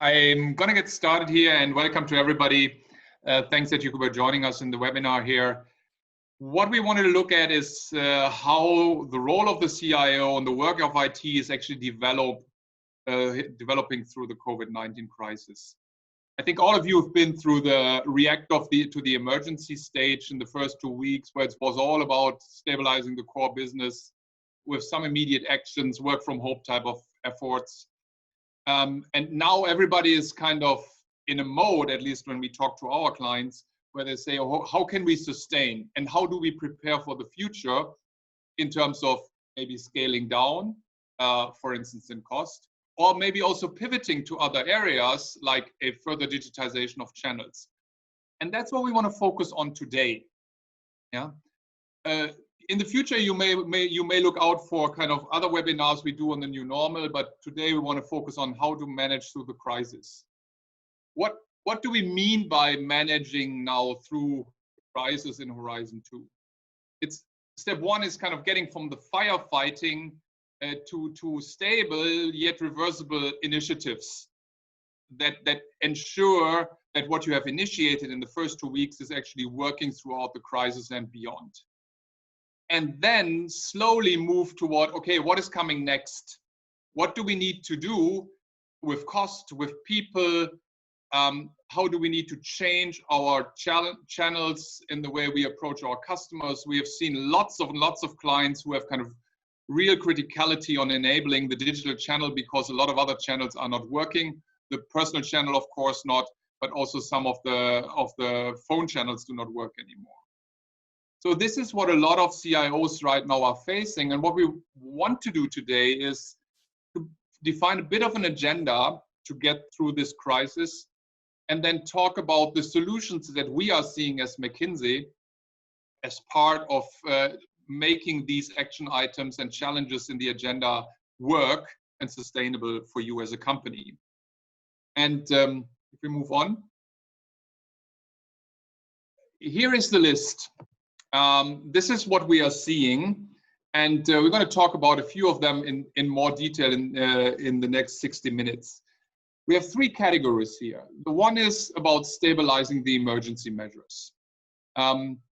I'm going to get started here, and welcome to everybody. Thanks that you were joining us in the webinar here. What we wanted to look at is how the role of the CIO and the work of IT is actually developing through the COVID-19 crisis. I think all of you have been through the react to the emergency stage in the first 2 weeks, where it was all about stabilizing the core business with some immediate actions, work from home type of efforts. And now everybody is kind of in a mode, at least when we talk to our clients, where they say, oh, how can we sustain and how do we prepare for the future in terms of maybe scaling down, for instance, in cost, or maybe also pivoting to other areas like a further digitization of channels. And that's what we want to focus on today. Yeah. In the future, you may look out for kind of other webinars we do on the new normal, but today we want to focus on how to manage through the crisis. What do we mean by managing now through the crisis in Horizon 2? It's step one is kind of getting from the firefighting to stable yet reversible initiatives that ensure that what you have initiated in the first 2 weeks is actually working throughout the crisis and beyond. And then slowly move toward, okay, what is coming next? What do we need to do with cost, with people? How do we need to change our channels in the way we approach our customers? We have seen lots of clients who have kind of real criticality on enabling the digital channel because a lot of other channels are not working. The personal channel, of course, not, but also some of the phone channels do not work anymore. So this is what a lot of CIOs right now are facing. And what we want to do today is to define a bit of an agenda to get through this crisis, and then talk about the solutions that we are seeing as McKinsey as part of making these action items and challenges in the agenda work and sustainable for you as a company. And if we move on, here is the list. This is what we are seeing, and we're going to talk about a few of them in more detail in the next 60 minutes. We have 3 categories here. The one is about stabilizing the emergency measures.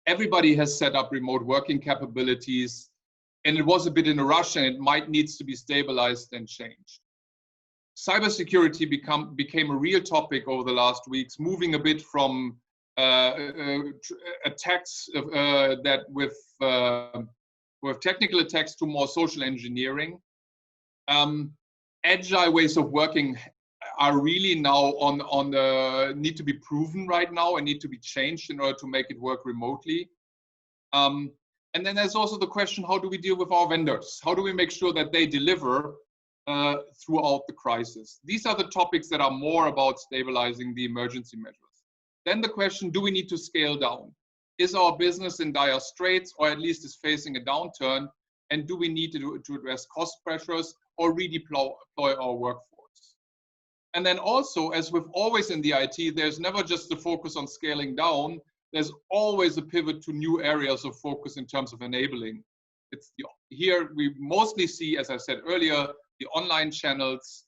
Everybody has set up remote working capabilities, and it was a bit in a rush, and it might needs to be stabilized and changed. Cybersecurity became a real topic over the last weeks, moving a bit from attacks that with technical attacks to more social engineering. Agile ways of working are really now on the need to be proven right now and need to be changed in order to make it work remotely. And then there's also the question, how do we deal with our vendors? How do we make sure that they deliver throughout the crisis? These are the topics that are more about stabilizing the emergency measures. Then the question, do we need to scale down? Is our business in dire straits, or at least is facing a downturn? And do we need to address cost pressures or redeploy our workforce? And then also, as with always in the IT, there's never just a focus on scaling down. There's always a pivot to new areas of focus in terms of enabling. Here we mostly see, as I said earlier, the online channels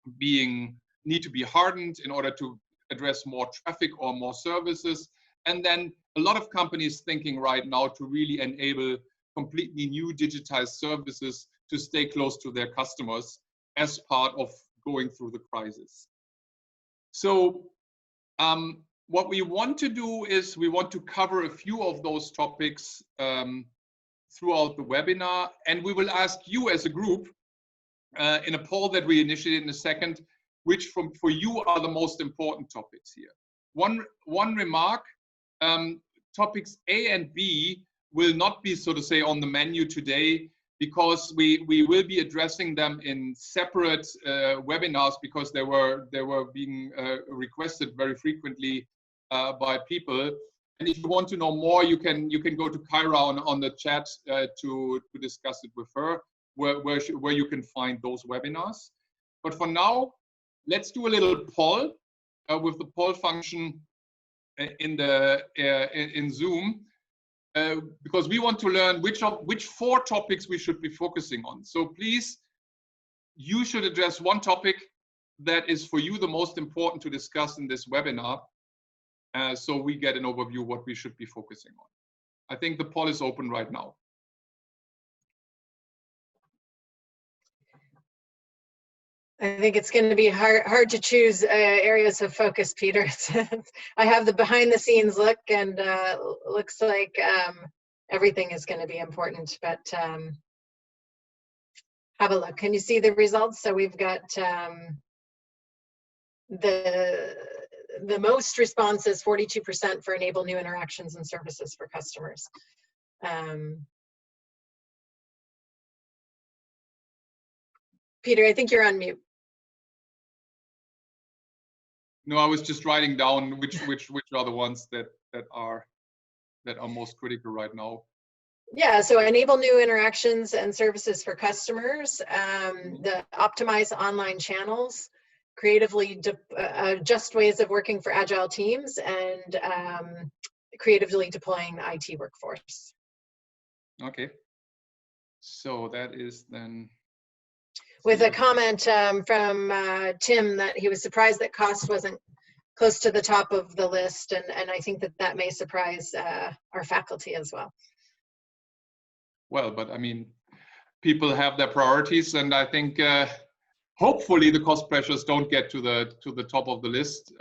need to be hardened in order to address more traffic or more services. And then a lot of companies thinking right now to really enable completely new digitized services to stay close to their customers as part of going through the crisis. So what we want to do is we want to cover a few of those topics throughout the webinar, and we will ask you as a group in a poll that we initiate in a second, which for you are the most important topics here. One remark, topics A and B will not be, so to say, on the menu today, because we will be addressing them in separate webinars, because they were being requested very frequently by people. And if you want to know more, you can go to Kyra on the chat to discuss it with her, where you can find those webinars. But for now, let's do a little poll with the poll function in Zoom, because we want to learn which 4 topics we should be focusing on. So please, you should address one topic. that is for you the most important to discuss in this webinar, so we get an overview what we should be focusing on? I think the poll is open right now. I think it's going to be hard to choose areas of focus, Peter. I have the behind the scenes look, and looks like everything is going to be important, but have a look. Can you see the results? So we've got the most responses, 42% for enable new interactions and services for customers. Peter, I think you're on mute. No, I was just writing down which are the ones that are most critical right now. Yeah, so enable new interactions and services for customers, the optimize online channels, creatively adjust ways of working for agile teams, and creatively deploying the IT workforce. Okay, so that is then. With a comment from Tim that he was surprised that cost wasn't close to the top of the list, and I think that may surprise our faculty as well. Well, but I mean, people have their priorities, and I think hopefully the cost pressures don't get to the top of the list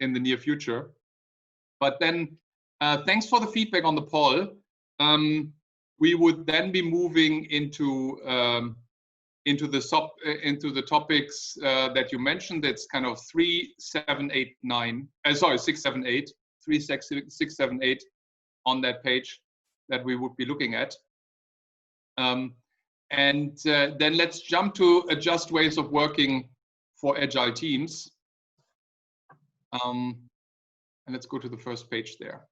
in the near future. But then, thanks for the feedback on the poll. We would then be moving into the topics that you mentioned. It's kind of 3, 7, 8, 9. Sorry, 6, 7, 8. 3, 6, 7, 8 on that page that we would be looking at. Then let's jump to adjust ways of working for agile teams. And let's go to the first page there.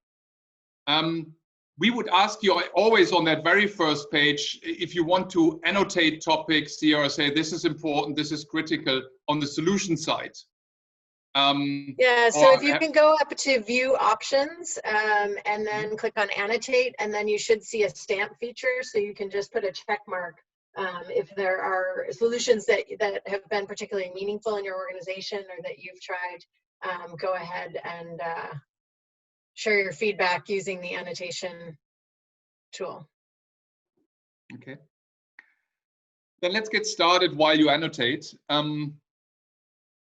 We would ask you always on that very first page, if you want to annotate topics here or say, this is important, this is critical on the solution side. Yeah, so if you can go up to view options and then click on annotate, and then you should see a stamp feature, so you can just put a check mark if there are solutions that have been particularly meaningful in your organization or that you've tried. Go ahead and share your feedback using the annotation tool. Okay. Then let's get started while you annotate.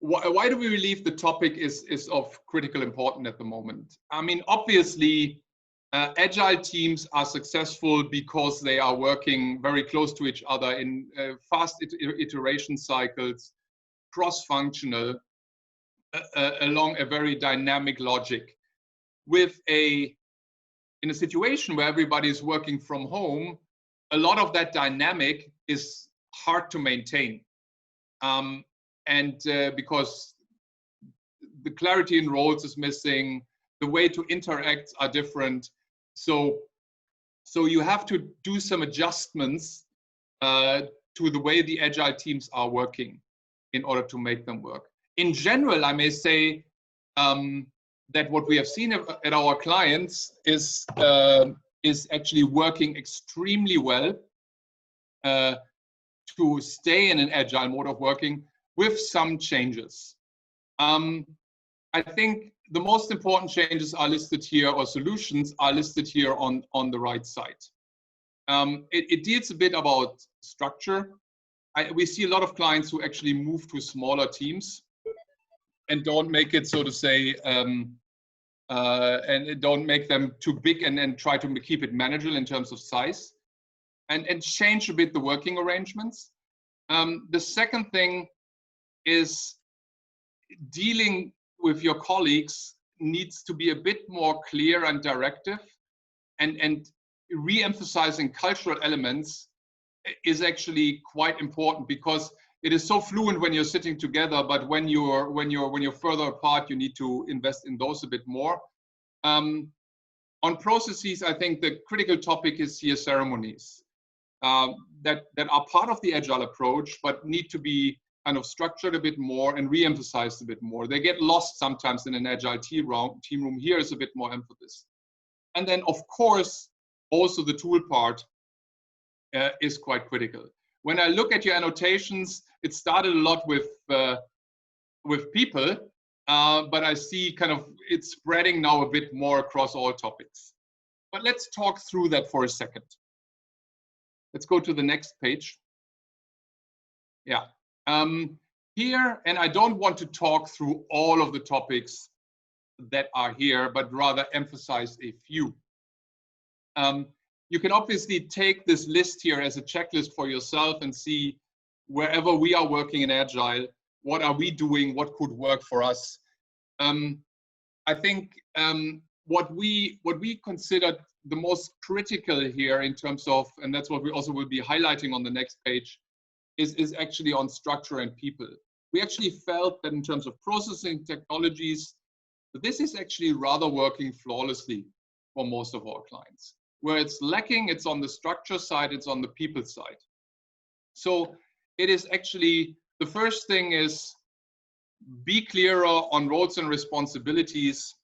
Why do we believe the topic is of critical importance at the moment? I mean, obviously, agile teams are successful because they are working very close to each other in fast iteration cycles, cross-functional, along a very dynamic logic. In a situation where everybody is working from home, a lot of that dynamic is hard to maintain. Because the clarity in roles is missing, the way to interact are different. So you have to do some adjustments to the way the agile teams are working in order to make them work. In general, I may say that what we have seen at our clients is actually working extremely well to stay in an agile mode of working with some changes. I think the most important changes are listed here, or solutions are listed here on the right side. It deals a bit about structure. We see a lot of clients who actually move to smaller teams and don't make it, so to say, and don't make them too big and try to keep it manageable in terms of size, and change a bit the working arrangements. The second thing is dealing with your colleagues needs to be a bit more clear and directive, and re-emphasizing cultural elements is actually quite important, because it is so fluent when you're sitting together, but when you're further apart, you need to invest in those a bit more. On processes, I think the critical topic is here ceremonies that are part of the agile approach, but need to be kind of structured a bit more and re-emphasized a bit more. They get lost sometimes in an agile team room. Here is a bit more emphasis. And then, of course, also the tool part is quite critical. When I look at your annotations, it started a lot with with people, but I see kind of it's spreading now a bit more across all topics. But let's talk through that for a second. Let's go to the next page. Yeah. Here, and I don't want to talk through all of the topics that are here, but rather emphasize a few. You can obviously take this list here as a checklist for yourself and see wherever we are working in Agile, what are we doing, what could work for us. I think what we considered the most critical here in terms of, and that's what we also will be highlighting on the next page, is actually on structure and people. We actually felt that in terms of processing technologies, this is actually rather working flawlessly for most of our clients. Where it's lacking, it's on the structure side, it's on the people side. So it is actually, the first thing is be clearer on roles and responsibilities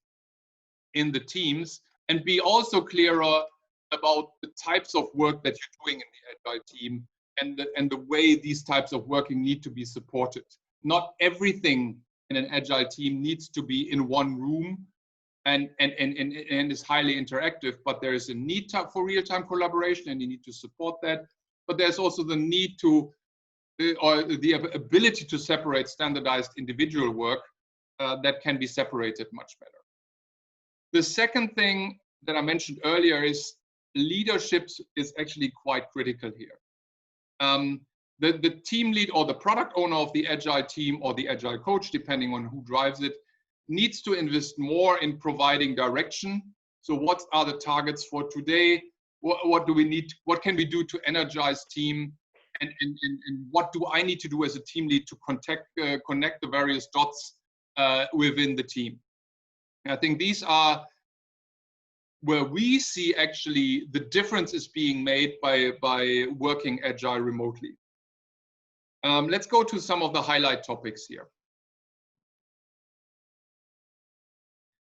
in the teams, and be also clearer about the types of work that you're doing in the Agile team and the way these types of working need to be supported. Not everything in an Agile team needs to be in one room and is highly interactive, but there is a need for real-time collaboration and you need to support that. But there's also the need to, or the ability to separate standardized individual work that can be separated much better. The second thing that I mentioned earlier is leadership is actually quite critical here. The team lead or the product owner of the Agile team or the Agile coach, depending on who drives it, needs to invest more in providing direction. So what are the targets for today? What do we need? What can we do to energize team? And what do I need to do as a team lead to connect the various dots within the team? And I think these are where we see actually the difference is being made by working Agile remotely. Let's go to some of the highlight topics here.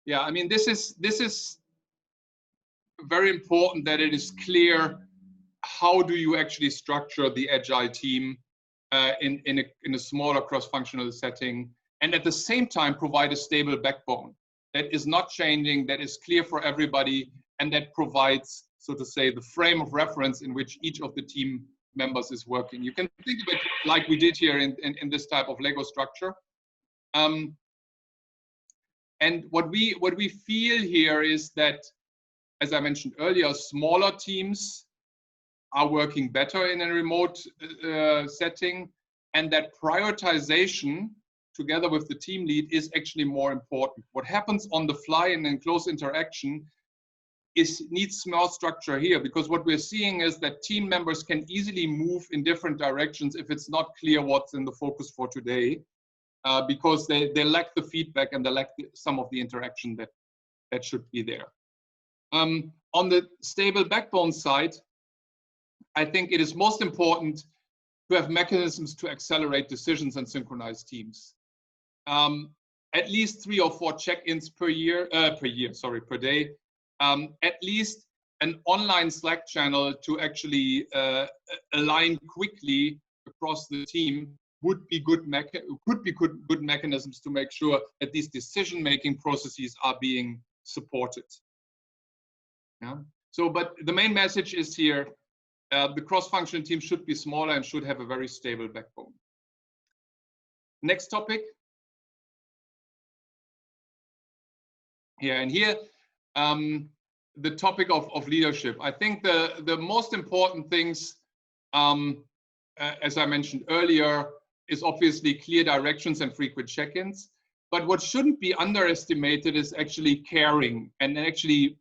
Yeah, I mean, this is very important that it is clear how do you actually structure the Agile team in a smaller cross-functional setting, and at the same time provide a stable backbone that is not changing, that is clear for everybody, and that provides, so to say, the frame of reference in which each of the team members is working. You can think of it like we did here in this type of Lego structure. And what we feel here is that, as I mentioned earlier, smaller teams are working better in a remote setting, and that prioritization together with the team lead is actually more important. What happens on the fly and in close interaction needs more structure here, because what we're seeing is that team members can easily move in different directions if it's not clear what's in the focus for today, because they lack the feedback and they lack some of the interaction that should be there. On the stable backbone side, I think it is most important to have mechanisms to accelerate decisions and synchronize teams. At least 3 or 4 check-ins per day. At least an online Slack channel to actually align quickly across the team could be good mechanisms to make sure that these decision-making processes are being supported. Yeah. So, but the main message is here, the cross-functional team should be smaller and should have a very stable backbone. Next topic. Yeah, and here, the topic of leadership. I think the most important things, as I mentioned earlier, is obviously clear directions and frequent check-ins. But what shouldn't be underestimated is actually caring, and actually,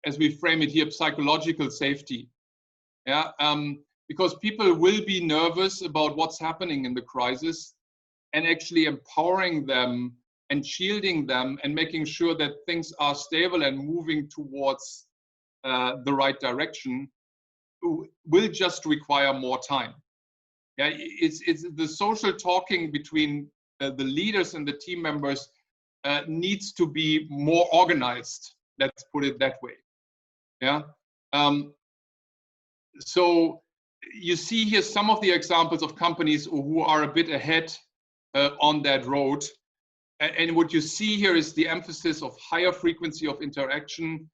as we frame it here, psychological safety. Yeah, because people will be nervous about what's happening in the crisis, and actually empowering them and shielding them and making sure that things are stable and moving towards the right direction will just require more time. Yeah, it's the social talking between the leaders and the team members needs to be more organized. Let's put it that way. Yeah. So you see here some of the examples of companies who are a bit ahead on that road. And what you see here is the emphasis of higher frequency of interaction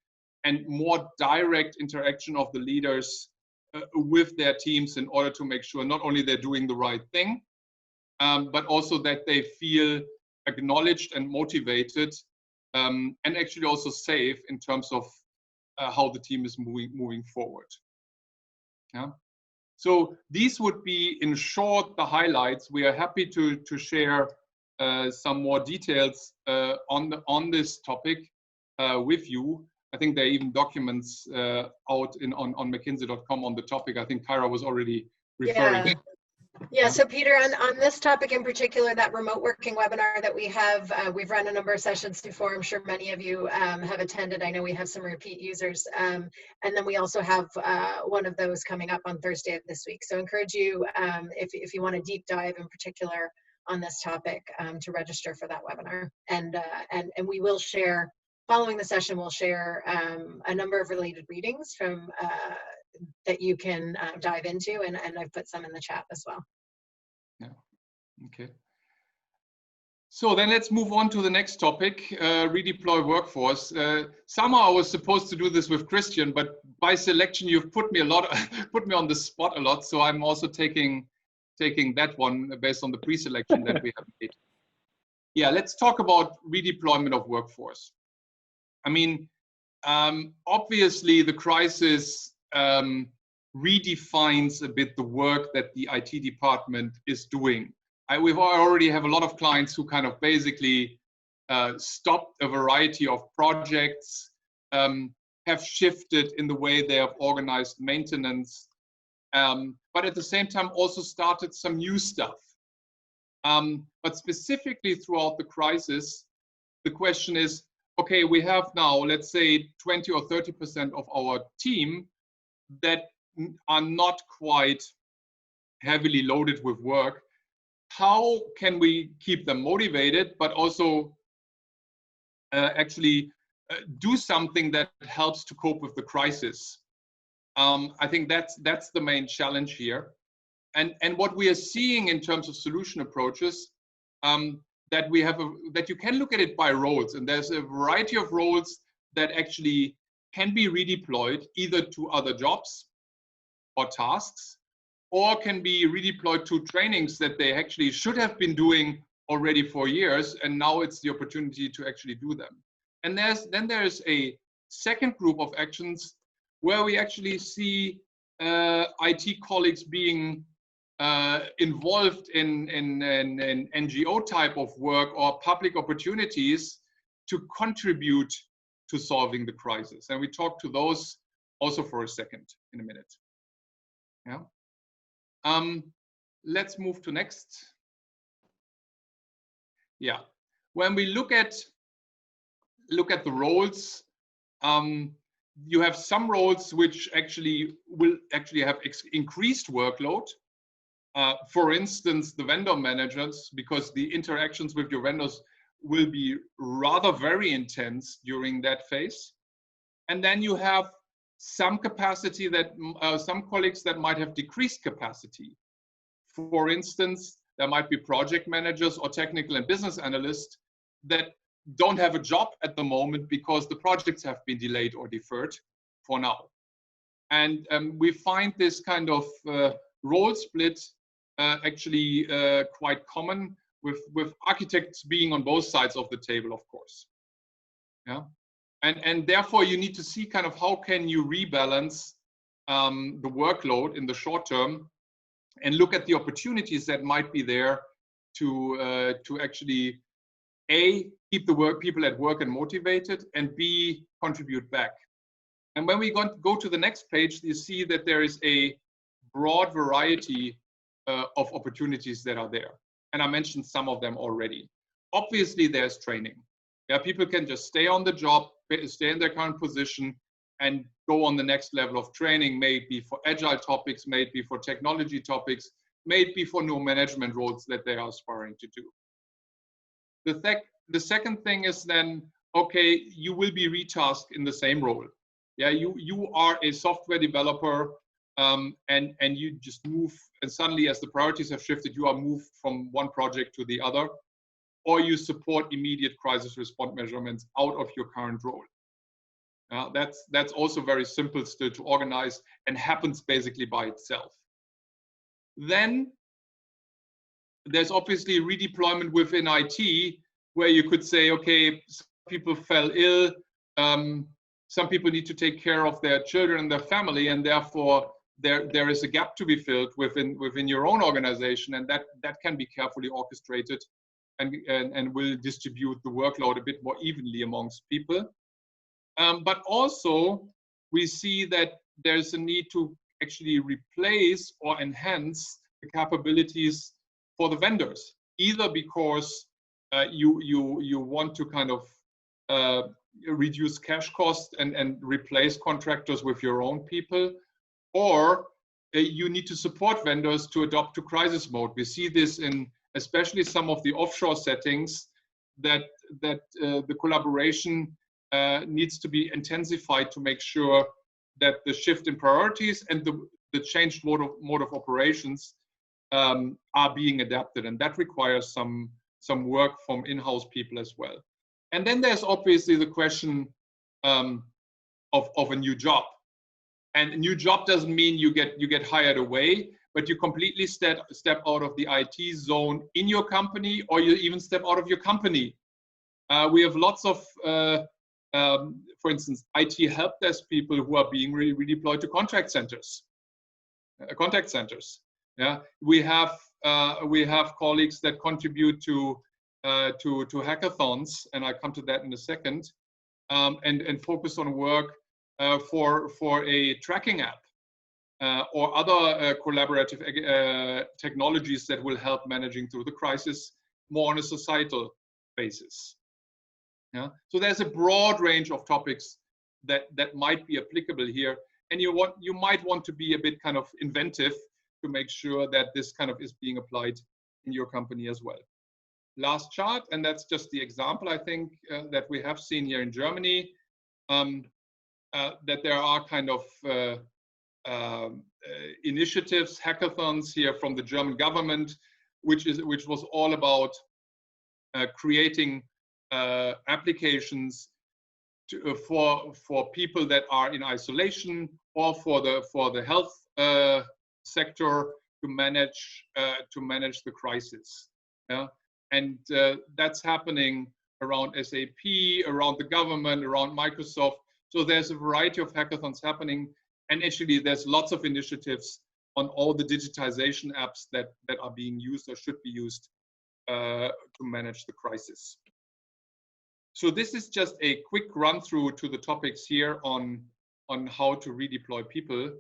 and more direct interaction of the leaders with their teams in order to make sure not only they're doing the right thing, but also that they feel acknowledged and motivated, and actually also safe in terms of how the team is moving forward. Yeah. So these would be, in short, the highlights. We are happy to share some more details on this topic with you. I think there are even documents out on McKinsey.com on the topic. I think Kyra was already referring. Yeah, so Peter, on this topic in particular, that remote working webinar that we have, we've run a number of sessions before. I'm sure many of you have attended. I know we have some repeat users. And then we also have one of those coming up on Thursday of this week. So I encourage you, if you want a deep dive in particular on this topic, to register for that webinar. And we will share, following the session, we'll share a number of related readings from that you can dive into, and I've put some in the chat as well. Yeah, okay. So then let's move on to the next topic, redeploy workforce. Somehow I was supposed to do this with Christian, but by selection you've put me on the spot a lot, so I'm also taking that one based on the pre-selection that we have made. Yeah, let's talk about redeployment of workforce. I mean, obviously the crisis redefines a bit the work that the IT department is doing. We already have a lot of clients who kind of basically stopped a variety of projects, have shifted in the way they have organized maintenance, but at the same time also started some new stuff. But specifically throughout the crisis, the question is, okay, we have now, let's say 20 or 30% of our team that are not quite heavily loaded with work. How can we keep them motivated, but also actually do something that helps to cope with the crisis? I think that's the main challenge here. And what we are seeing in terms of solution approaches, that we have that you can look at it by roles, and there's a variety of roles that actually can be redeployed either to other jobs or tasks, or can be redeployed to trainings that they actually should have been doing already for years, and now it's the opportunity to actually do them. And then there's a second group of actions where we actually see IT colleagues being involved in NGO type of work or public opportunities to contribute to solving the crisis. And we talk to those also for a second in a minute. Yeah. Let's move to next. Yeah. When we look at the roles, you have some roles which will have increased workload. For instance, the vendor managers, because the interactions with your vendors will be rather very intense during that phase. And then you have some capacity that some colleagues that might have decreased capacity. For instance, there might be project managers or technical and business analysts that don't have a job at the moment because the projects have been delayed or deferred for now. And we find this kind of role split actually quite common, with architects being on both sides of the table, of course. Yeah, and therefore you need to see kind of how can you rebalance the workload in the short term, and look at the opportunities that might be there to actually A, keep the people at work and motivated, and B, contribute back. And when we go to the next page, you see that there is a broad variety of opportunities that are there. And I mentioned some of them already. Obviously, there's training. Yeah, people can just stay on the job, stay in their current position, and go on the next level of training, maybe for agile topics, maybe for technology topics, maybe for new management roles that they are aspiring to do. The second thing is then, okay, you will be retasked in the same role. Yeah, you are a software developer, and you just move, and suddenly as the priorities have shifted, you are moved from one project to the other. or you support immediate crisis response measurements out of your current role. That's also very simple still to organize and happens basically by itself. Then there's obviously redeployment within IT, where you could say, okay, some people fell ill, some people need to take care of their children and their family, and therefore there is a gap to be filled within your own organization, and that can be carefully orchestrated and will distribute the workload a bit more evenly amongst people. But also we see that there's a need to actually replace or enhance the capabilities for the vendors, either because you want to kind of reduce cash costs and replace contractors with your own people, or you need to support vendors to adopt to crisis mode. We see this in especially some of the offshore settings, that the collaboration needs to be intensified to make sure that the shift in priorities and the changed mode of operations are being adapted, and that requires some work from in-house people as well. And then there's obviously the question of a new job. And a new job doesn't mean you get hired away, but you completely step out of the IT zone in your company, or you even step out of your company. We have lots of, for instance, IT help desk people who are being redeployed to contact centers. Yeah, we have colleagues that contribute to hackathons, and I come to that in a second, and focus on work for a tracking app or other collaborative technologies that will help managing through the crisis more on a societal basis. Yeah, so there's a broad range of topics that might be applicable here, and you might want to be a bit kind of inventive to make sure that this kind of is being applied in your company as well. Last chart, and that's just the example I think that we have seen here in Germany, that there are kind of initiatives, hackathons here from the German government, which was all about creating applications for people that are in isolation, or for the health sector to manage the crisis. Yeah, and that's happening around SAP, around the government, around Microsoft. So there's a variety of hackathons happening, and actually there's lots of initiatives on all the digitization apps that are being used or should be used to manage the crisis. So this is just a quick run through to the topics here on how to redeploy people.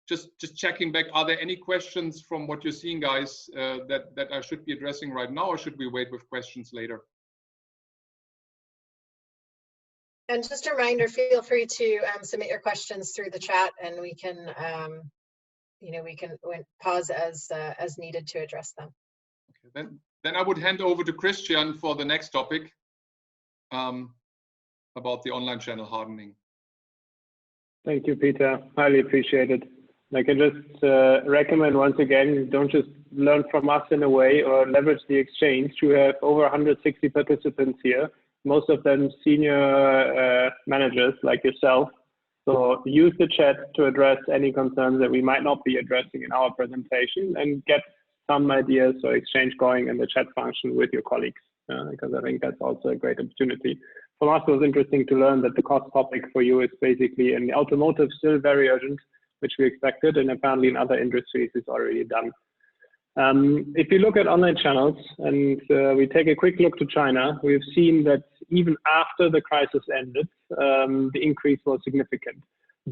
Just checking back, are there any questions from what you're seeing, guys, that I should be addressing right now, or should we wait with questions later? And just a reminder, feel free to submit your questions through the chat, and we can, we can pause as needed to address them. Okay, then I would hand over to Christian for the next topic about the online channel hardening. Thank you, Peter. Highly appreciated. I can just recommend once again, don't just learn from us in a way or leverage the exchange. We have over 160 participants here, most of them senior managers like yourself. So use the chat to address any concerns that we might not be addressing in our presentation, and get some ideas or exchange going in the chat function with your colleagues, because I think that's also a great opportunity. For us, it was interesting to learn that the cost topic for you is basically in the automotive still very urgent, which we expected, and apparently in other industries it's already done. If you look at online channels, and we take a quick look to China, we've seen that even after the crisis ended, the increase was significant.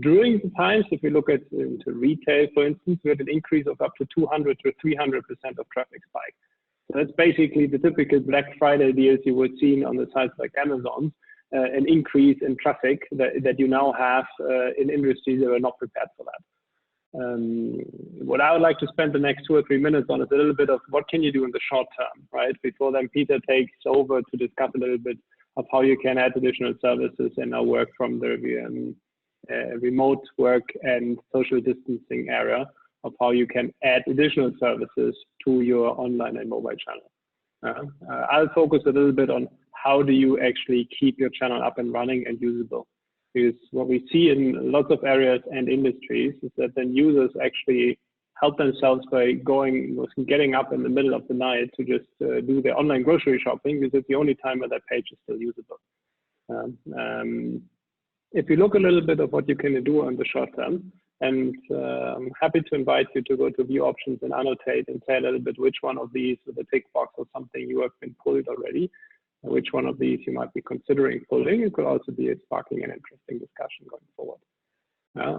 During the times, if we look at into retail, for instance, we had an increase of up to 200 to 300% of traffic spike. So that's basically the typical Black Friday deals you would see on the sites like Amazon, an increase in traffic that you now have in industries that are not prepared for that. What I would like to spend the next 2 or 3 minutes on is a little bit of what can you do in the short term, right? Before then Peter takes over to discuss a little bit of how you can add additional services in our work from the remote work and social distancing area, of how you can add additional services to your online and mobile channel. I'll focus a little bit on how do you actually keep your channel up and running and usable. Because what we see in lots of areas and industries is that then users actually help themselves by getting up in the middle of the night to just do their online grocery shopping, because it's the only time where that page is still usable. If you look a little bit of what you can do on the short term, and I'm happy to invite you to go to view options and annotate and say a little bit which one of these with a tick box or something you have been pulled already, which one of these you might be considering pulling. It could also be sparking an interesting discussion going forward.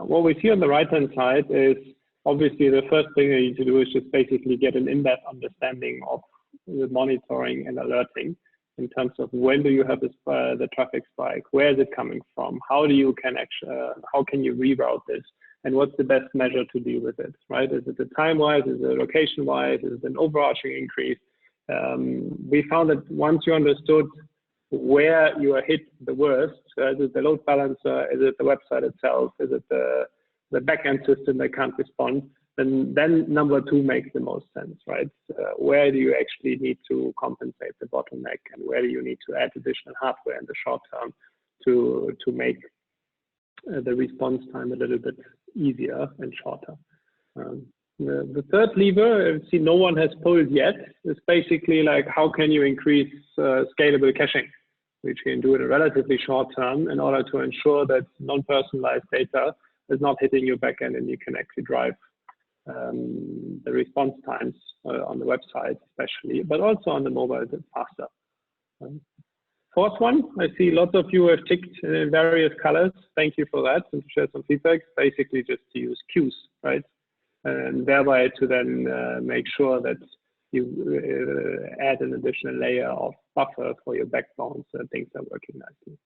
What we see on the right-hand side is obviously the first thing you need to do is just basically get an in-depth understanding of the monitoring and alerting in terms of when do you have the traffic spike, where is it coming from, how can you reroute this, and what's the best measure to deal with it, right? Is it a time-wise, is it location-wise, is it an overarching increase? We found that once you understood where you are hit the worst, is it the load balancer, is it the website itself, is it the backend system that can't respond, then number two makes the most sense, right? Where do you actually need to compensate the bottleneck, and where do you need to add additional hardware in the short term to make the response time a little bit easier and shorter? The third lever, I see no one has pulled yet, is basically like how can you increase scalable caching, which you can do in a relatively short term in order to ensure that non-personalized data is not hitting your backend, and you can actually drive the response times on the website especially, but also on the mobile a bit faster. Fourth one, I see lots of you have ticked in various colors. Thank you for that, and to share some feedback. Basically just to use queues, right? And thereby to then make sure that you add an additional layer of buffer for your backbones so things are working nicely.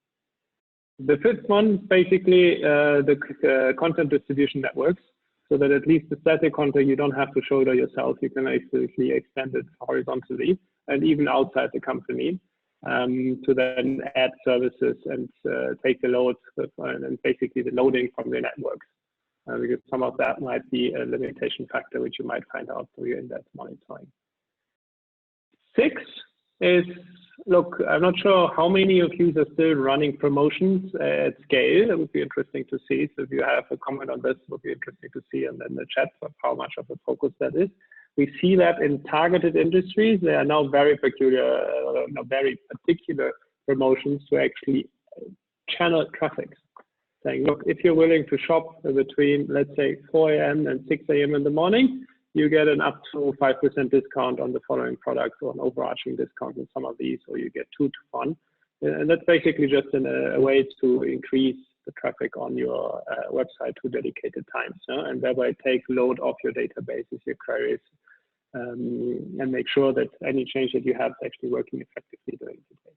The fifth one, basically the content distribution networks, so that at least the static content you don't have to shoulder yourself. You can actually extend it horizontally and even outside the company to then add services and take the load and basically the loading from the networks. Because some of that might be a limitation factor, which you might find out through your in-depth monitoring. 6 is, look, I'm not sure how many of you are still running promotions at scale. It would be interesting to see. So if you have a comment on this, it would be interesting to see, and then the chat of how much of a focus that is. We see that in targeted industries, there are now very particular promotions to actually channel traffic. Saying, look, if you're willing to shop between, let's say, 4 a.m. and 6 a.m. in the morning, you get an up to 5% discount on the following products, or an overarching discount on some of these, or you get 2 to 1. And that's basically just a way to increase the traffic on your website to dedicated times, and thereby take load off your databases, your queries, and make sure that any change that you have is actually working effectively during the day.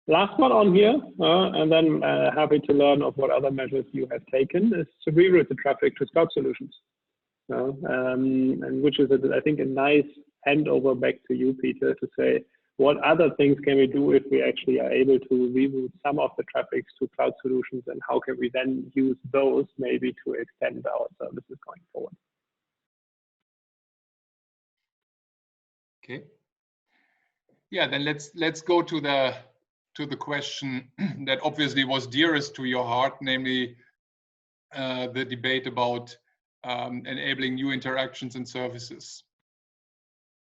Last one on here, and then happy to learn of what other measures you have taken, is to reroute the traffic to cloud solutions. And which is, I think, a nice handover back to you, Peter, to say, what other things can we do if we actually are able to reroute some of the traffic to cloud solutions, and how can we then use those maybe to extend our services going forward? Okay. Yeah, then let's go to the question that obviously was dearest to your heart, namely the debate about enabling new interactions and services.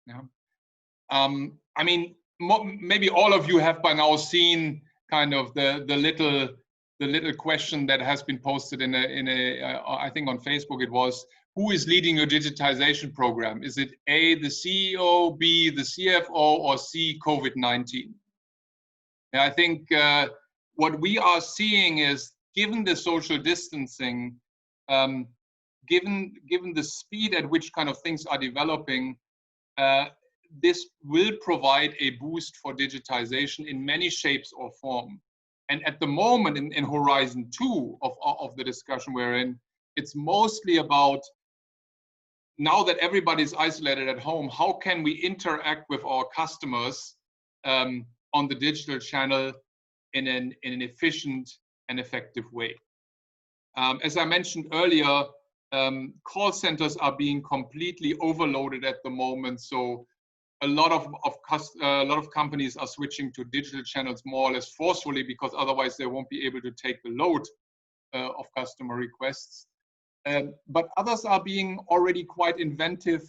Yeah. I mean, maybe all of you have by now seen kind of the little question that has been posted in a I think on Facebook it was, who is leading your digitization program? Is it A, the CEO, B, the CFO, or C, COVID-19? And I think what we are seeing is, given the social distancing, given the speed at which kind of things are developing, this will provide a boost for digitization in many shapes or form. And at the moment, in Horizon 2 of the discussion we're in, it's mostly about, now that everybody's isolated at home, how can we interact with our customers on the digital channel in an efficient and effective way. As I mentioned earlier, call centers are being completely overloaded at the moment. So a lot of companies are switching to digital channels more or less forcefully, because otherwise they won't be able to take the load of customer requests. But others are being already quite inventive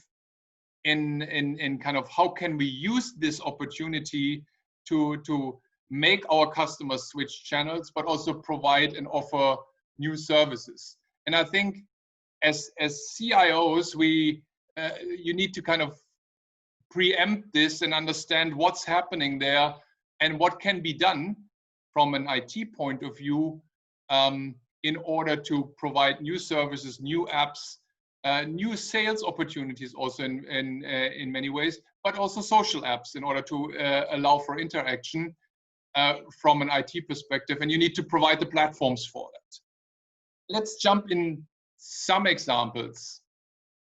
in kind of how can we use this opportunity to make our customers switch channels, but also provide and offer new services. And I think as CIOs, you need to kind of preempt this and understand what's happening there and what can be done from an IT point of view in order to provide new services, new apps, new sales opportunities also in many ways, but also social apps in order to allow for interaction from an IT perspective. And you need to provide the platforms for that. Let's jump in some examples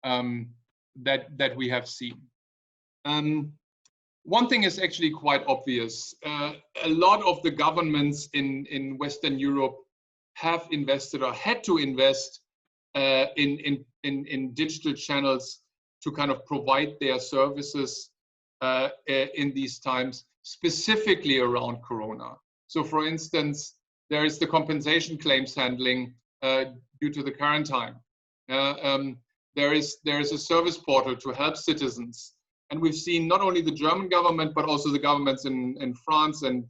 that we have seen. One thing is actually quite obvious. A lot of the governments in Western Europe have invested or had to invest in digital channels to kind of provide their services in these times, specifically around Corona. So for instance, there is the compensation claims handling due to the quarantine. There is a service portal to help citizens. And we've seen not only the German government, but also the governments in France and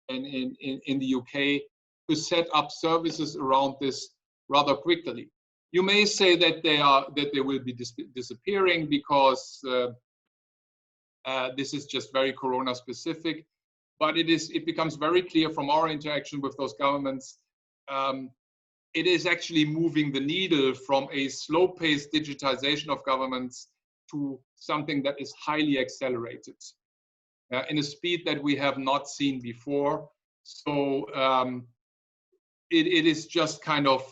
in the UK to set up services around this rather quickly. You may say that they will be disappearing because this is just very Corona specific, but it becomes very clear from our interaction with those governments. It is actually moving the needle from a slow-paced digitization of governments to something that is highly accelerated in a speed that we have not seen before. So it is just kind of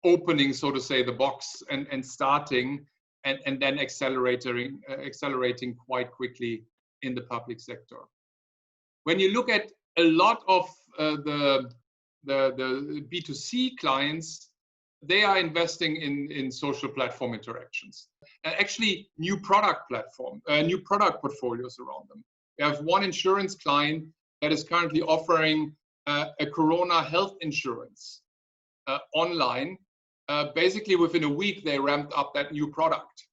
opening, so to say, the box and starting and then accelerating quite quickly in the public sector. When you look at a lot of the B2C clients, they are investing in social platform interactions. Actually, new product portfolios around them. We have one insurance client that is currently offering a Corona health insurance online. Basically, within a week, they ramped up that new product.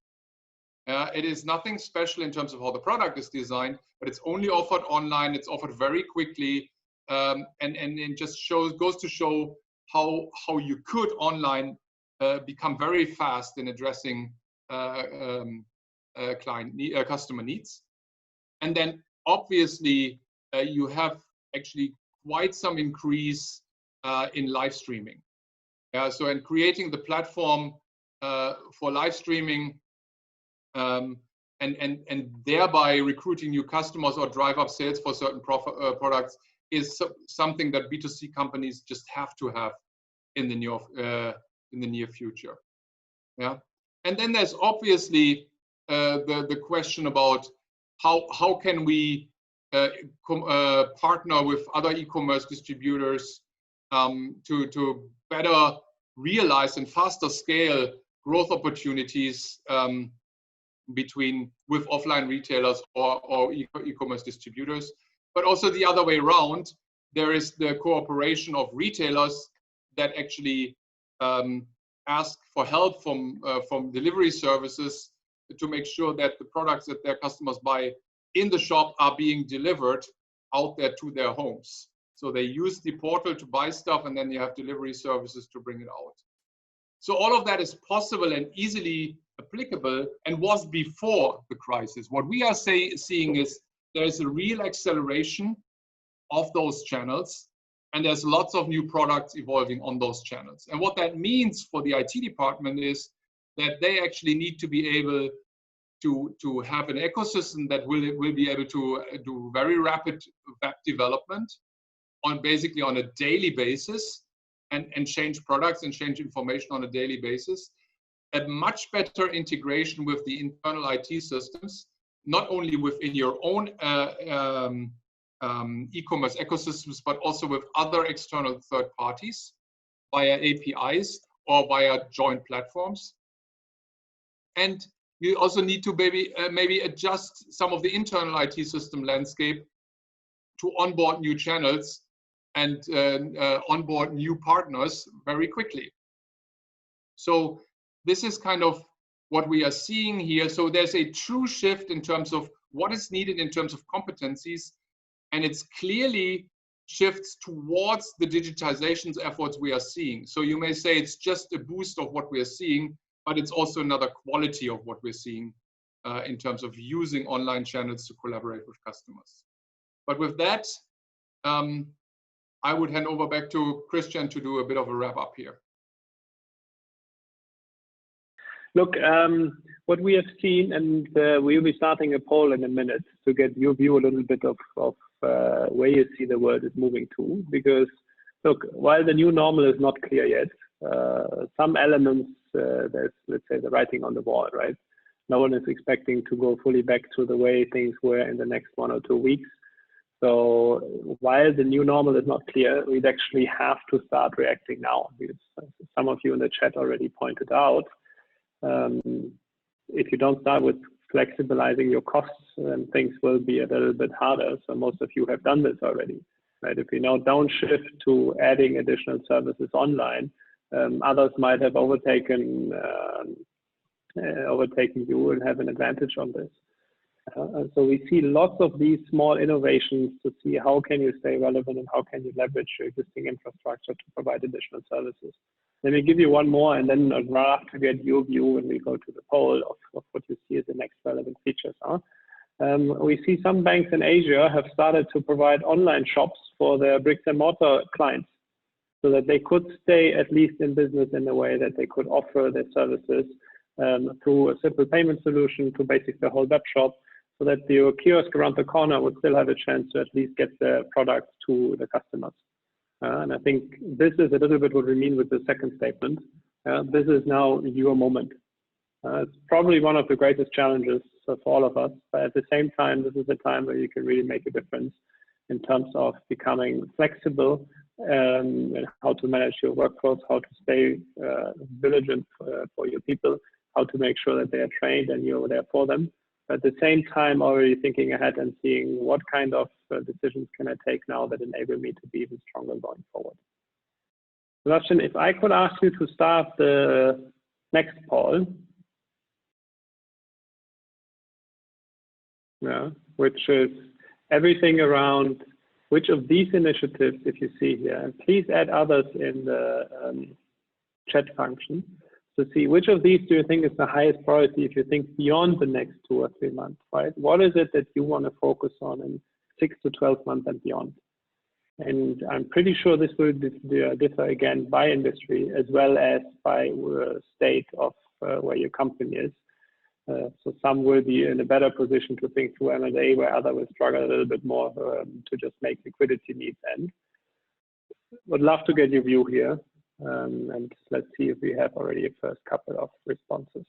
It is nothing special in terms of how the product is designed, but it's only offered online. It's offered very quickly, and it just goes to show how you could online become very fast in addressing customer needs. And then obviously you have actually quite some increase in live streaming. So in creating the platform for live streaming and thereby recruiting new customers or drive up sales for certain products is something that B2C companies just have to have in the near future. Yeah, and then there's obviously the question about how can we partner with other e-commerce distributors to better realize and faster scale growth opportunities with offline retailers or e-commerce distributors. But also the other way around, there is the cooperation of retailers that actually ask for help from delivery services to make sure that the products that their customers buy in the shop are being delivered out there to their homes. So they use the portal to buy stuff, and then you have delivery services to bring it out. So all of that is possible and easily applicable and was before the crisis. What we are seeing is there's a real acceleration of those channels, and there's lots of new products evolving on those channels. And what that means for the IT department is that they actually need to be able to have an ecosystem that will be able to do very rapid web development basically on a daily basis and change products and change information on a daily basis. A much better integration with the internal IT systems, not only within your own e-commerce ecosystems, but also with other external third parties via APIs or via joint platforms. And you also need to maybe adjust some of the internal IT system landscape to onboard new channels and onboard new partners very quickly. So this is kind of what we are seeing here. So there's a true shift in terms of what is needed in terms of competencies, and it's clearly shifts towards the digitization efforts we are seeing. So you may say it's just a boost of what we are seeing, but it's also another quality of what we're seeing in terms of using online channels to collaborate with customers. But with that, I would hand over back to Christian to do a bit of a wrap up here. Look, what we have seen, and we'll be starting a poll in a minute to get your view a little bit of where you see the world is moving to. Because, look, while the new normal is not clear yet, some elements, there's, let's say, the writing on the wall, right? No one is expecting to go fully back to the way things were in the next 1 or 2 weeks. So while the new normal is not clear, we'd actually have to start reacting now. Because some of you in the chat already pointed out, if you don't start with flexibilizing your costs, then things will be a little bit harder. So most of you have done this already, right? If you now downshift to adding additional services online, others might have overtaken you and have an advantage on this. So we see lots of these small innovations to see how can you stay relevant and how can you leverage your existing infrastructure to provide additional services. Let me give you one more, and then I'd love to get your view when we go to the poll of what you see as the next relevant features are. We see some banks in Asia have started to provide online shops for their bricks and mortar clients, so that they could stay at least in business in a way that they could offer their services through a simple payment solution to basically the whole web shop, so that the kiosk around the corner would still have a chance to at least get the product to the customers. And I think this is a little bit what we mean with the second statement. This is now your moment. It's probably one of the greatest challenges for all of us, but at the same time, this is a time where you can really make a difference in terms of becoming flexible and how to manage your workforce, how to stay vigilant for your people, how to make sure that they are trained and you're there for them. At the same time, already thinking ahead and seeing what kind of decisions can I take now that enable me to be even stronger going forward. Sebastian, if I could ask you to start the next poll, which is everything around which of these initiatives, if you see here, and please add others in the chat function, to see which of these do you think is the highest priority if you think beyond the next 2 or 3 months, right? What is it that you want to focus on in 6 to 12 months and beyond? And I'm pretty sure this will differ again by industry as well as by state of where your company is. So some will be in a better position to think through M&A, where others will struggle a little bit more to just make liquidity needs end. Would love to get your view here. And let's see if we have already a first couple of responses.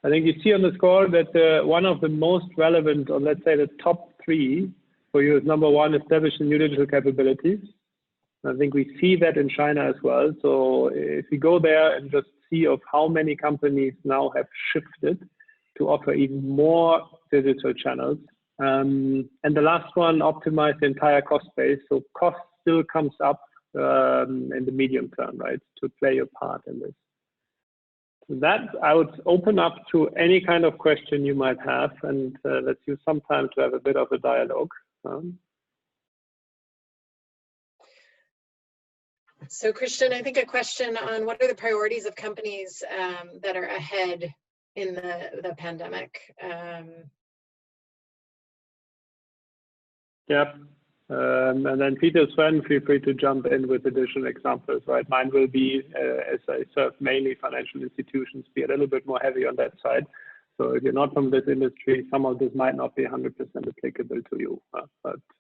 I think you see on the score that one of the most relevant, or let's say the top 3 for you is number 1, establishing new digital capabilities. I think we see that in China as well. So if you go there and just see of how many companies now have shifted to offer even more digital channels. And the last one, optimize the entire cost base. So cost still comes up in the medium term, right, to play a part in this. That I would open up to any kind of question you might have, and let's use some time to have a bit of a dialogue. So Christian, I think a question on what are the priorities of companies that are ahead in the pandemic? Yep. And then Peter, Sven, feel free to jump in with additional examples, right? Mine will be, as I serve mainly financial institutions, be a little bit more heavy on that side. So if you're not from this industry, some of this might not be 100% applicable to you.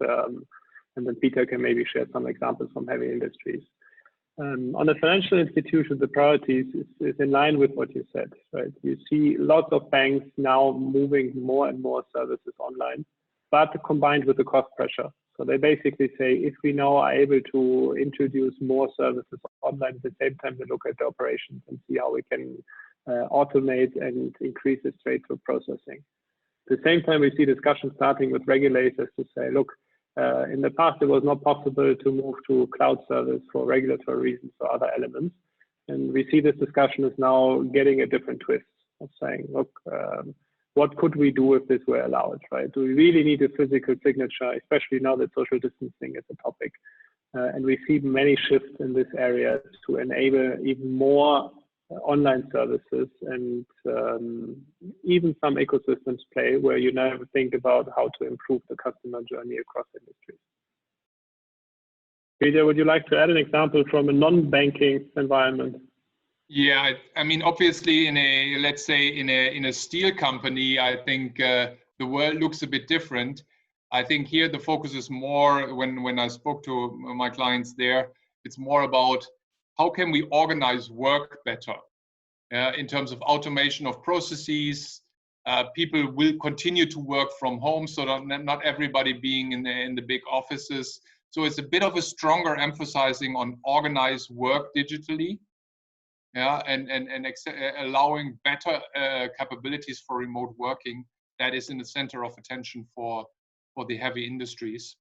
And then Peter can maybe share some examples from heavy industries. On the financial institutions, the priorities is in line with what you said, right? You see lots of banks now moving more and more services online, but combined with the cost pressure. So they basically say, if we now are able to introduce more services online, at the same time we look at the operations and see how we can automate and increase the straight-through processing. At the same time, we see discussions starting with regulators to say, look, in the past, it was not possible to move to cloud service for regulatory reasons or other elements. And we see this discussion is now getting a different twist of saying, look, what could we do if this were allowed, right? Do we really need a physical signature, especially now that social distancing is a topic? And we see many shifts in this area to enable even more online services and even some ecosystems play where you now think about how to improve the customer journey across industries. Peter, would you like to add an example from a non-banking environment? Yeah, I mean, obviously, let's say in a steel company, I think the world looks a bit different. I think here the focus is more when I spoke to my clients there, it's more about how can we organize work better in terms of automation of processes. People will continue to work from home, so not everybody being in the big offices. So it's a bit of a stronger emphasizing on organized work digitally, and allowing better capabilities for remote working. That is in the center of attention for the heavy industries.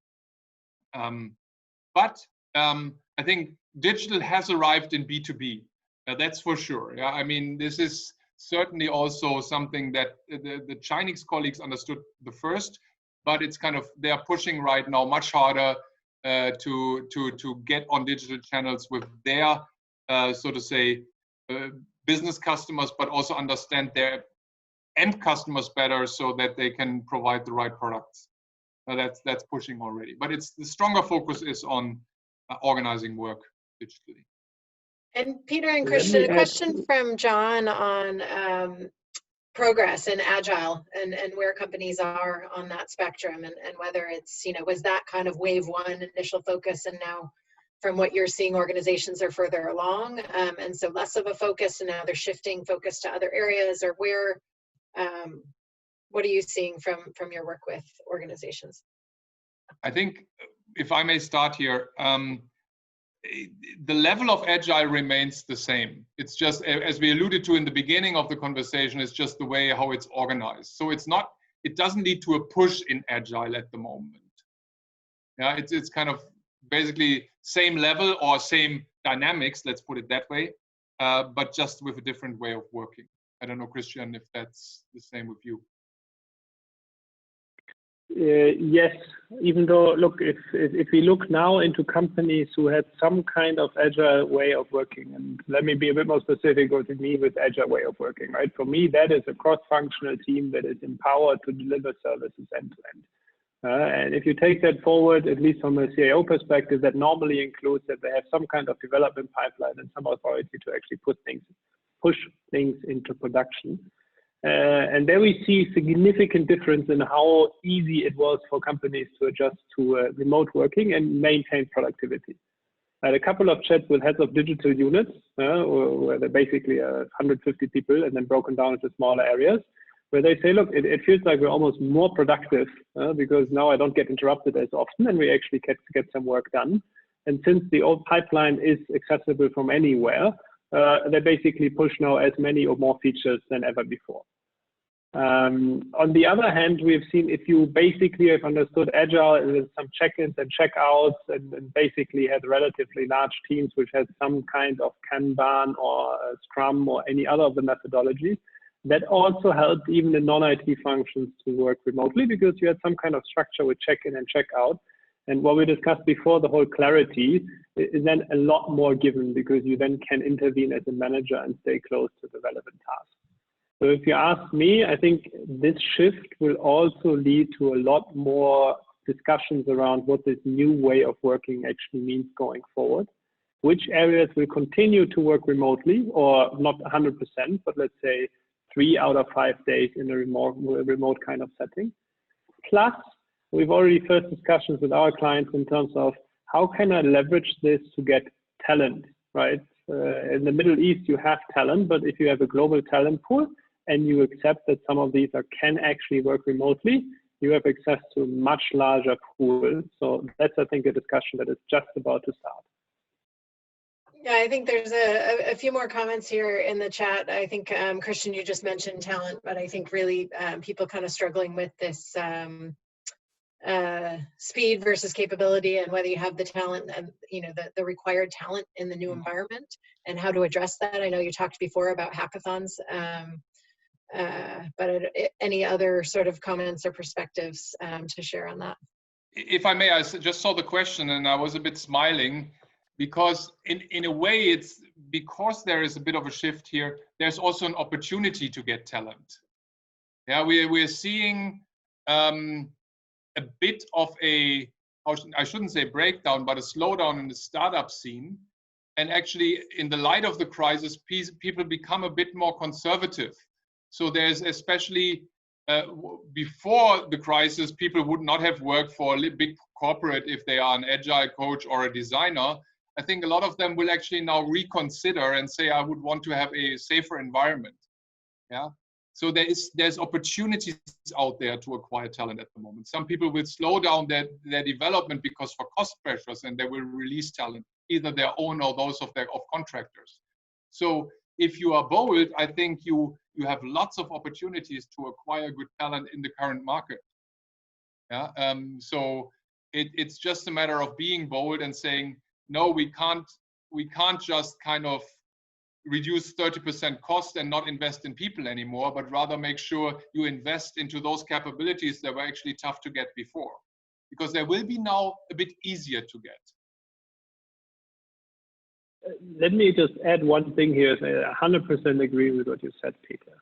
But I think digital has arrived in B2B. That's for sure. Yeah, I mean, this is certainly also something that the Chinese colleagues understood the first, but it's kind of, they are pushing right now much harder to get on digital channels with their, so to say, business customers, but also understand their end customers better so that they can provide the right products. That's pushing already. But it's the stronger focus is on organizing work digitally. And Peter and Christian, a question from John on progress in Agile and where companies are on that spectrum, and whether it's, was that kind of wave one initial focus, and now from what you're seeing, organizations are further along, and so less of a focus, and now they're shifting focus to other areas, or where, what are you seeing from your work with organizations? I think, if I may start here, the level of Agile remains the same. It's just, as we alluded to in the beginning of the conversation, it's just the way how it's organized. So it doesn't lead to a push in Agile at the moment. Yeah, it's kind of basically same level or same dynamics, let's put it that way, but just with a different way of working. I don't know, Christian, if that's the same with you. Yes, even though, look, if we look now into companies who had some kind of agile way of working, and let me be a bit more specific what it means with agile way of working, right? For me, that is a cross-functional team that is empowered to deliver services end to end. And if you take that forward, at least from a CIO perspective, that normally includes that they have some kind of development pipeline and some authority to actually push things into production. And there we see significant difference in how easy it was for companies to adjust to remote working and maintain productivity. I had a couple of chats with heads of digital units, where they're basically 150 people and then broken down into smaller areas, where they say, look, it feels like we're almost more productive because now I don't get interrupted as often and we actually get some work done. And since the old pipeline is accessible from anywhere, they basically push now as many or more features than ever before. On the other hand, we've seen if you basically have understood Agile with some check-ins and check-outs and basically had relatively large teams which had some kind of Kanban or Scrum or any other of the methodologies, that also helped even the non-IT functions to work remotely because you had some kind of structure with check-in and check-out. And what we discussed before, the whole clarity is then a lot more given because you then can intervene as a manager and stay close to the relevant task. So if you ask me, I think this shift will also lead to a lot more discussions around what this new way of working actually means going forward. Which areas will continue to work remotely, or not 100%, but let's say 3 out of 5 days in a remote kind of setting. Plus, we've already first discussions with our clients in terms of how can I leverage this to get talent, right? In the Middle East, you have talent, but if you have a global talent pool and you accept that some of these can actually work remotely, you have access to a much larger pool. So that's, I think, a discussion that is just about to start. Yeah, I think there's a few more comments here in the chat. I think, Christian, you just mentioned talent, but I think really people kind of struggling with this speed versus capability, and whether you have the talent and the required talent in the new environment, and how to address that. I know you talked before about hackathons, but any other sort of comments or perspectives to share on that? If I may, I just saw the question and I was a bit smiling, because in a way it's because there is a bit of a shift here, there's also an opportunity to get talent. Yeah, we're seeing a bit of a, I shouldn't say breakdown, but a slowdown in the startup scene. And actually, in the light of the crisis, people become a bit more conservative. So there's especially before the crisis, people would not have worked for a big corporate if they are an agile coach or a designer. I think a lot of them will actually now reconsider and say, I would want to have a safer environment. Yeah. So there's opportunities out there to acquire talent at the moment. Some people will slow down their development because for cost pressures, and they will release talent, either their own or those of contractors. So if you are bold, I think you have lots of opportunities to acquire good talent in the current market. Yeah. So it's just a matter of being bold and saying, no, we can't just kind of reduce 30% cost and not invest in people anymore, but rather make sure you invest into those capabilities that were actually tough to get before, because they will be now a bit easier to get. Let me just add one thing here. I 100% agree with what you said, Peter.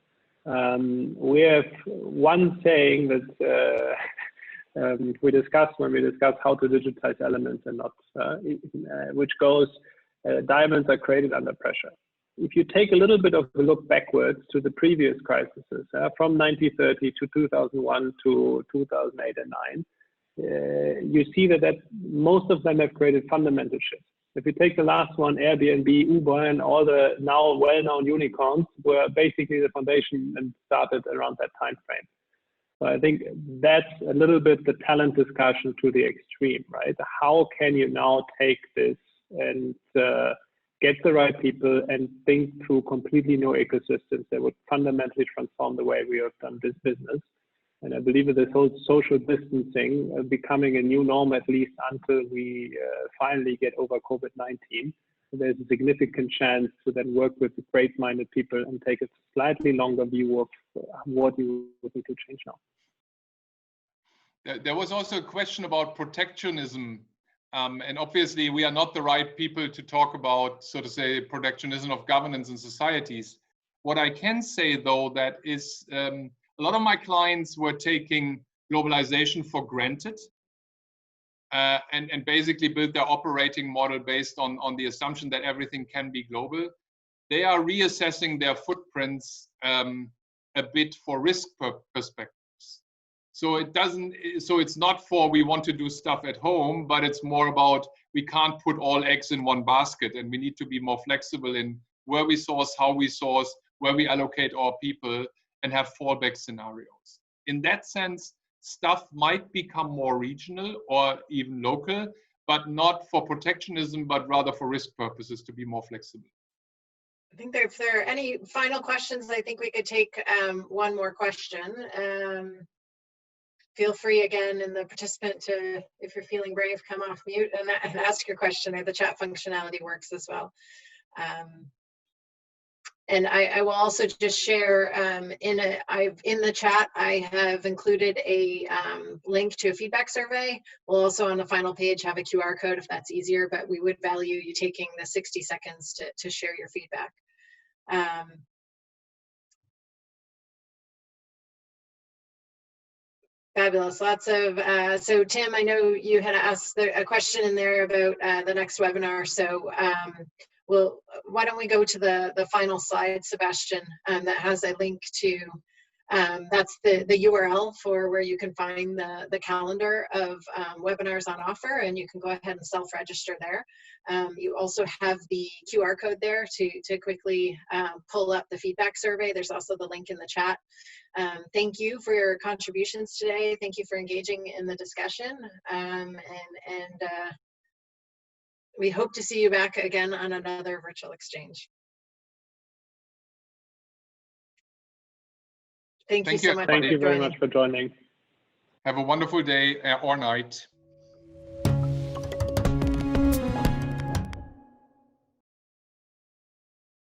We have one saying that we discussed when we discussed how to digitize elements and not, which goes, diamonds are created under pressure. If you take a little bit of a look backwards to the previous crises, from 1930 to 2001 to 2008 and 9, you see that most of them have created fundamental shifts. If you take the last one, Airbnb, Uber, and all the now well-known unicorns were basically the foundation and started around that time frame. So I think that's a little bit the talent discussion to the extreme, right? How can you now take this and get the right people and think through completely new ecosystems that would fundamentally transform the way we have done this business? And I believe that this whole social distancing becoming a new norm, at least until we finally get over COVID-19. There's a significant chance to then work with great-minded people and take a slightly longer view of what you would need to change now. There was also a question about protectionism. And obviously, we are not the right people to talk about, so to say, protectionism of governance and societies. What I can say, though, that is a lot of my clients were taking globalization for granted and basically built their operating model based on the assumption that everything can be global. They are reassessing their footprints a bit for risk perspectives. So it's not for we want to do stuff at home, but it's more about we can't put all eggs in one basket, and we need to be more flexible in where we source, how we source, where we allocate our people, and have fallback scenarios. In that sense, stuff might become more regional or even local, but not for protectionism, but rather for risk purposes to be more flexible. I think if there are any final questions, I think we could take one more question. Feel free again in the participant to, if you're feeling brave, come off mute and ask your question. The chat functionality works as well. And I will also just share in the chat, I have included a link to a feedback survey. We'll also on the final page have a QR code if that's easier, but we would value you taking the 60 seconds to share your feedback. Fabulous, lots of, so Tim, I know you had asked a question in there about the next webinar, so why don't we go to the final slide, Sebastian, that has a link to, that's the URL for where you can find the calendar of webinars on offer, and you can go ahead and self-register there. You also have the QR code there to quickly pull up the feedback survey. There's also the link in the chat. Thank you for your contributions today. Thank you for engaging in the discussion. we hope to see you back again on another virtual exchange. Thank you so much. Thank you very much for joining. Have a wonderful day or night.